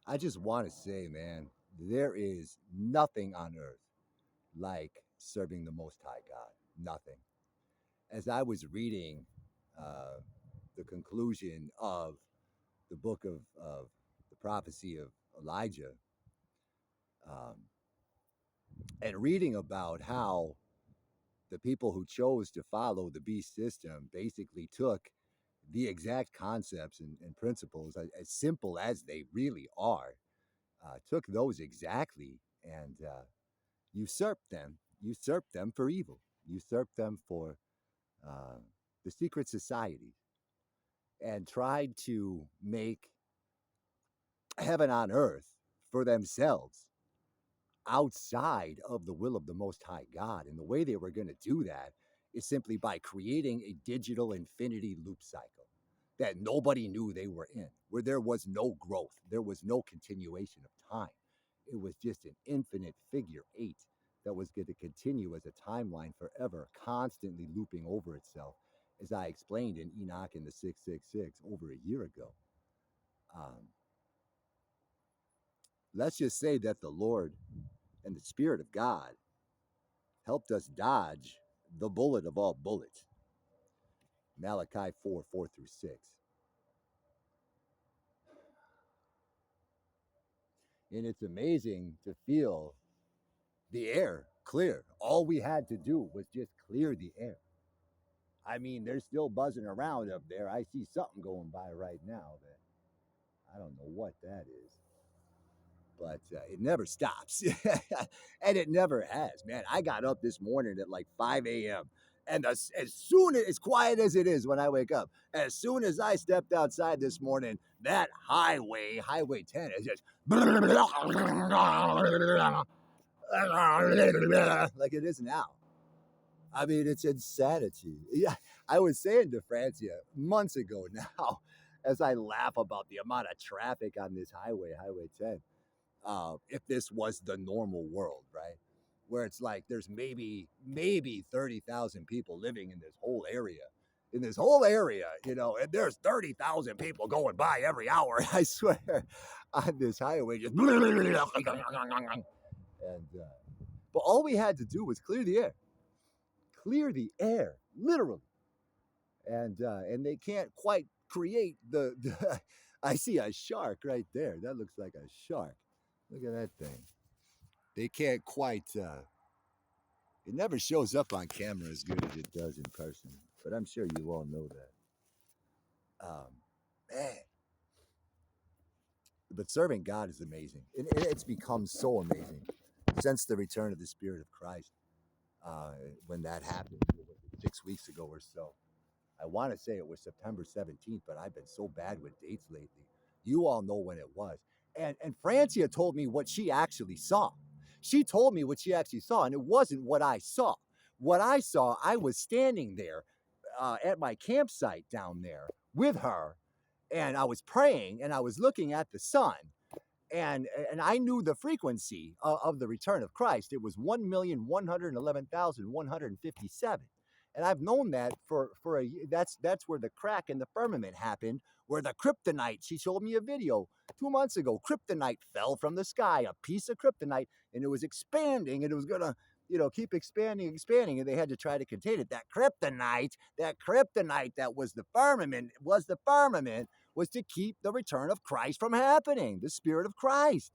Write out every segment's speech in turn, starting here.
I just want to say, man, there is nothing on earth like serving the Most High God. Nothing. As I was reading uh, the conclusion of the book of the prophecy of Elijah, um, and reading about how the people who chose to follow the beast system basically took the exact concepts and principles, as simple as they really are, took those exactly and usurped them for evil, usurped them for uh, the secret societies, and tried to make heaven on earth for themselves outside of the will of the Most High God. And the way they were going to do that is simply by creating a digital infinity loop cycle that nobody knew they were in, where there was no growth, there was no continuation of time. It was just an infinite figure eight that was going to continue as a timeline forever, constantly looping over itself, as I explained in Enoch in the 666 over a year ago. Um, let's just say that the Lord and the Spirit of God helped us dodge the bullet of all bullets. Malachi 4 4 through 6. And it's amazing to feel the air clear. All we had to do was just clear the air. I mean, they're still buzzing around up there. I see something going by right now that I don't know what that is, but it never stops. And it never has, man. I got up this morning at like 5 a.m. And as soon as quiet as it is when I wake up, as soon as I stepped outside this morning, that Highway 10, is just like it is now. I mean, it's insanity. Yeah, I was saying to Francia months ago now, as I laugh about the amount of traffic on this Highway 10, if this was the normal world, right? Where it's like there's maybe 30,000 people living in this whole area. In this whole area, and there's 30,000 people going by every hour, I swear, on this highway. Just and but all we had to do was clear the air, literally. And they can't quite create the I see a shark right there. That looks like a shark. Look at that thing. They can't quite. It never shows up on camera as good as it does in person, but I'm sure you all know that. Man, but serving God is amazing. It's become so amazing since the return of the Spirit of Christ. When that happened 6 weeks ago or so, I want to say it was September 17th, but I've been so bad with dates lately. You all know when it was. And Francia told me what she actually saw. She told me what she actually saw, and it wasn't what I saw. What I saw, I was standing there at my campsite down there with her, and I was praying, and I was looking at the sun, and I knew the frequency of the return of Christ. It was 1,111,157. And I've known that for a that's where the crack in the firmament happened, where the kryptonite, she showed me a video 2 months ago, kryptonite fell from the sky, a piece of kryptonite, and it was expanding, and it was gonna, keep expanding, and they had to try to contain it. That kryptonite that was to keep the return of Christ from happening, the Spirit of Christ.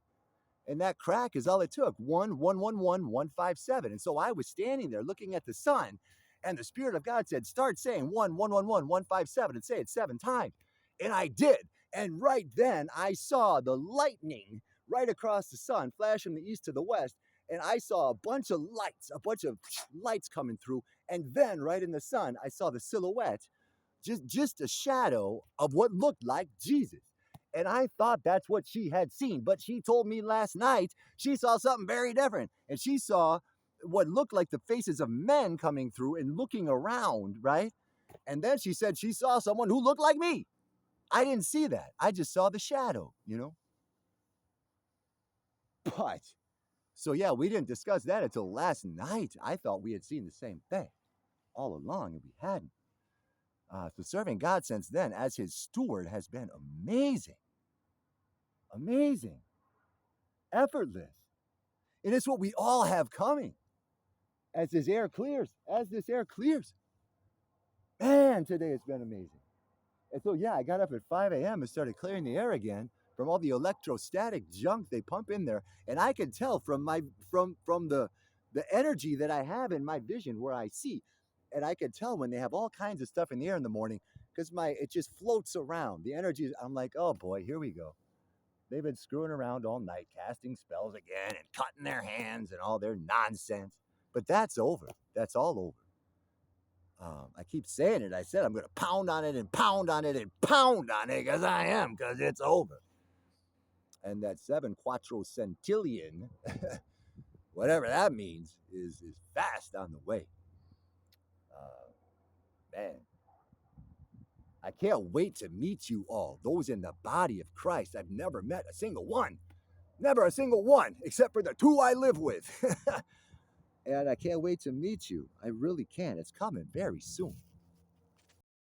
And that crack is all it took, 1,111,157. And so I was standing there looking at the sun, and the Spirit of God said, start saying 1,111,157 and say it 7 times. And I did. And right then I saw the lightning right across the sun flash from the east to the west. And I saw a bunch of lights coming through. And then right in the sun, I saw the silhouette, just a shadow of what looked like Jesus. And I thought that's what she had seen. But she told me last night she saw something very different. And she saw what looked like the faces of men coming through and looking around, right? And then she said she saw someone who looked like me. I didn't see that. I just saw the shadow. But, so yeah, we didn't discuss that until last night. I thought we had seen the same thing all along, and we hadn't. So serving God since then as his steward has been amazing. Amazing. effortless. And it's what we all have coming as this air clears, Man, today it's been amazing. And so, yeah, I got up at 5 a.m. and started clearing the air again from all the electrostatic junk they pump in there. And I can tell from the energy that I have in my vision where I see. And I can tell when they have all kinds of stuff in the air in the morning because it just floats around. The energy, I'm like, oh boy, here we go. They've been screwing around all night, casting spells again and cutting their hands and all their nonsense. But that's over. That's all over. I keep saying it. I said I'm going to pound on it and pound on it and pound on it because it's over. And that 7 quattro centillion, whatever that means, is fast on the way. Man, I can't wait to meet you all, those in the body of Christ. I've never met a single one, except for the 2 I live with. And I can't wait to meet you. I really can. It's coming very soon.